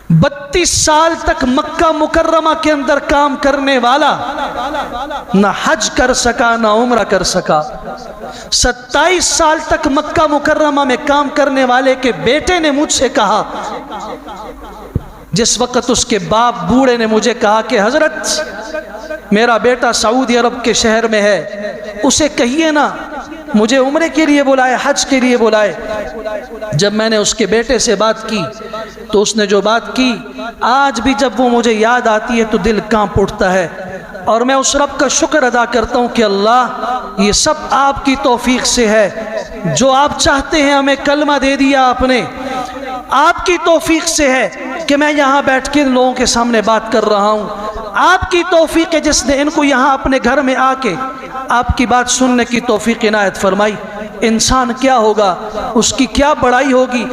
32 سال تک مکہ مکرمہ کے اندر کام کرنے والا نہ حج کر سکا نہ عمرہ کر سکا۔ 27 سال تک مکہ مکرمہ میں کام کرنے والے کے بیٹے نے مجھ سے کہا، جس وقت اس کے باپ بوڑھے نے مجھے کہا کہ حضرت میرا بیٹا سعودی عرب کے شہر میں ہے، اسے کہیے نا مجھے عمرے کے لیے بلائے، حج کے لیے بلائے۔ جب میں نے اس کے بیٹے سے بات کی تو اس نے جو بات کی آج بھی جب وہ مجھے یاد آتی ہے تو دل کانپ اٹھتا ہے، اور میں اس رب کا شکر ادا کرتا ہوں کہ اللہ یہ سب آپ کی توفیق سے ہے، جو آپ چاہتے ہیں ہمیں کلمہ دے دیا آپ نے، آپ کی توفیق سے ہے کہ میں یہاں بیٹھ کے ان لوگوں کے سامنے بات کر رہا ہوں، آپ کی توفیق ہے جس نے ان کو یہاں اپنے گھر میں آ کے آپ کی بات سننے کی توفیق عنایت فرمائی۔ انسان کیا ہوگا، اس کی کیا بڑائی ہوگی،